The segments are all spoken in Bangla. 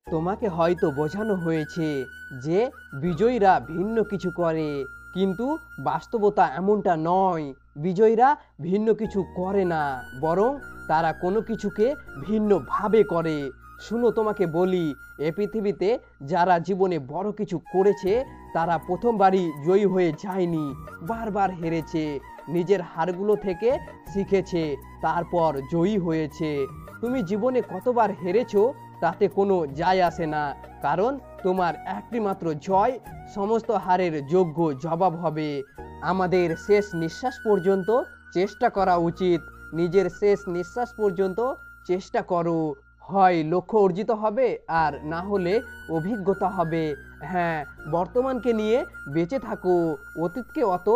তোমাকে হয়তো বোঝানো হয়েছে যে বিজয়ীরা ভিন্ন কিছু করে, কিন্তু বাস্তবতা এমনটা নয়। বিজয়ীরা ভিন্ন কিছু করে না, বরং তারা কোনো কিছুকে ভিন্নভাবে করে। শুনো, তোমাকে বলি, এ পৃথিবীতে যারা জীবনে বড় কিছু করেছে তারা প্রথমবারই জয়ী হয়ে যায়নি, বারবার হেরেছে, নিজের হারগুলো থেকে শিখেছে, তারপর জয়ী হয়েছে। তুমি জীবনে কতবার হেরেছো তাতে কোনো যায় আসে না, কারণ তোমার একটি মাত্র জয় সমস্ত হারের যোগ্য জবাব হবে। আমাদের শেষ নিঃশ্বাস পর্যন্ত চেষ্টা করা উচিত। নিজের শেষ নিঃশ্বাস পর্যন্ত চেষ্টা করো, হয় লক্ষ্য অর্জিত হবে আর না হলে অভিজ্ঞতা হবে। হ্যাঁ, বর্তমানকে নিয়ে বেঁচে থাকো, অতীতকে অত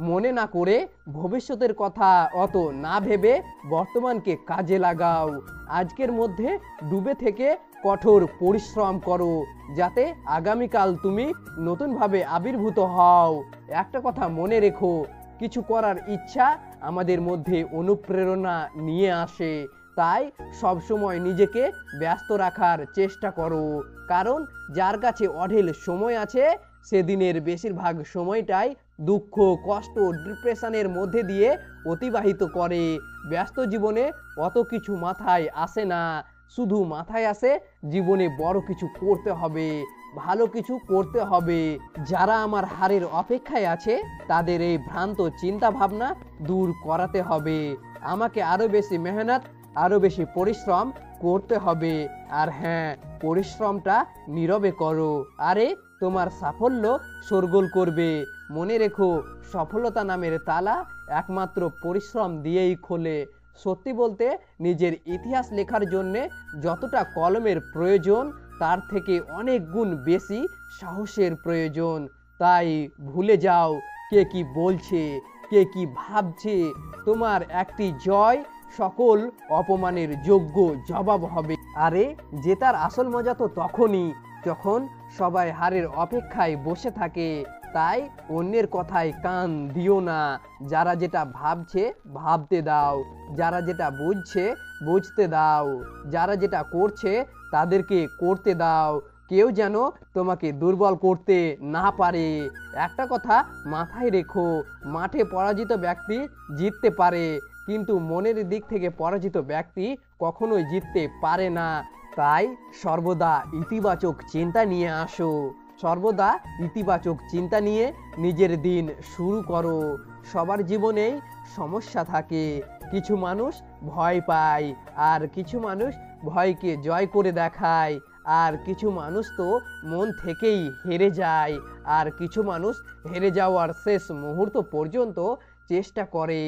মনে না করে, ভবিষ্যতের কথা অত না ভেবে বর্তমানকে কাজে লাগাও। আজকের মধ্যে ডুবে থেকে কঠোর পরিশ্রম করো, যাতে আগামীকাল তুমি নতুনভাবে আবির্ভূত হও। একটা কথা মনে রেখো, কিছু করার ইচ্ছা আমাদের মধ্যে অনুপ্রেরণা নিয়ে আসে, তাই সবসময় নিজেকে ব্যস্ত রাখার চেষ্টা করো, কারণ যার কাছে অঢেল সময় আছে সেদিনের বেশিরভাগ সময়টাই দুঃখ, কষ্ট, ডিপ্রেশনের মধ্যে দিয়ে অতিবাহিত করে। ব্যস্ত জীবনে অত কিছু মাথায় আসে না, শুধু মাথায় আসে জীবনে বড় কিছু করতে হবে, ভালো কিছু করতে হবে। যারা আমার হারের অপেক্ষায় আছে তাদের এই ভ্রান্ত চিন্তা ভাবনা দূর করাতে হবে। আমাকে আরো বেশি মেহনত, আরো বেশি পরিশ্রম করতে হবে। আর হ্যাঁ, পরিশ্রমটা নীরবে করো, আরে তোমার সাফল্য শোরগোল করবে। মনে রেখো, সফলতা নামের তালা একমাত্র পরিশ্রম দিয়েই খোলে। সত্যি বলতে, নিজের ইতিহাস লেখার জন্যে যতটা কলমের প্রয়োজন তার থেকে অনেক গুণ বেশি সাহসের প্রয়োজন। তাই ভুলে যাও কে কি বলছে, কে কি ভাবছে। তোমার একটি জয় সকল অপমানের যোগ্য জবাব হবে। আরে জেতার আসল মজা তো তখনই যখন সবাই হারের অপেক্ষায় বসে থাকে। তাই অন্যের কথায় কান দিও না। যারা যেটা ভাবছে ভাবতে দাও, যারা যেটা বুঝছে বুঝতে দাও, যারা যেটা করছে তাদেরকে করতে দাও। কেউ যেন তোমাকে দুর্বল করতে না পারে। একটা কথা মাথায় রেখো, মাঠে পরাজিত ব্যক্তি জিততে পারে, কিন্তু মনের দিক থেকে পরাজিত ব্যক্তি কখনোই জিততে পারে না। তাই সর্বদা ইতিবাচক চিন্তা নিয়ে আসো, সর্বদা ইতিবাচক চিন্তা নিয়ে নিজের দিন শুরু করো। সবার জীবনেই সমস্যা থাকে, কিছু মানুষ ভয় পায়, আর কিছু মানুষ ভয়কে জয় করে দেখায়, আর কিছু মানুষ তো মন থেকেই হেরে যায়, আর কিছু মানুষ হেরে যাওয়ার শেষ মুহূর্ত পর্যন্ত চেষ্টা করে।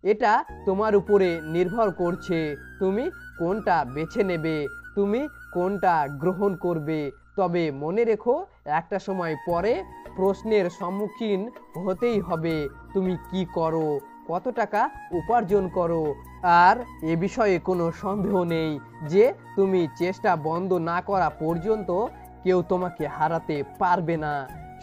এটা তোমার উপরে নির্ভর করছে, তুমি কোনটা বেছে নেবে, তুমি কোনটা গ্রহণ করবে। তবে মনে রেখো, একটা সময় পরে প্রশ্নের সম্মুখীন হতেই হবে, তুমি কি করো, কত টাকা উপার্জন করো। আর এ বিষয়ে কোনো সন্দেহ নেই যে তুমি চেষ্টা বন্ধ না করা পর্যন্ত কেউ তোমাকে হারাতে পারবে না।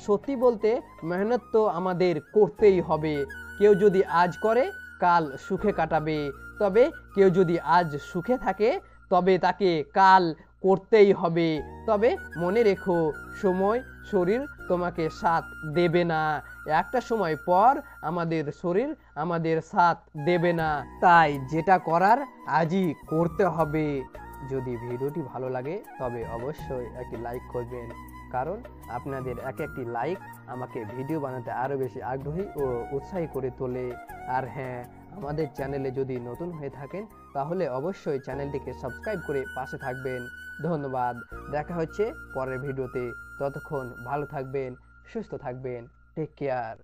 সত্যি বলতে, মেহনত তো আমাদের করতেই হবে। কেউ যদি আজ করে কাল সুখে কাটাবে, তবে কেউ যদি আজ সুখে থাকে তবে তাকে কাল করতেই হবে। তবে মনে রেখো, সময়, শরীর তোমাকে সাথ দেবে না। একটা সময় পর আমাদের শরীর আমাদের সাথ দেবে না। তাই যেটা করার আজই করতে হবে। যদি ভিডিওটি ভালো লাগে তবে অবশ্যই একটি লাইক করবেন, কারণ আপনাদের এক একটি লাইক আমাকে ভিডিও বানাতে আরও বেশি আগ্রহী ও উৎসাহী করে তোলে। আর হ্যাঁ, আমাদের চ্যানেলে যদি নতুন হয়ে থাকেন তাহলে অবশ্যই চ্যানেলটিকে সাবস্ক্রাইব করে পাশে থাকবেন। ধন্যবাদ, দেখা হচ্ছে পরের ভিডিওতে। ততক্ষণ ভালো থাকবেন, সুস্থ থাকবেন, টেক কেয়ার।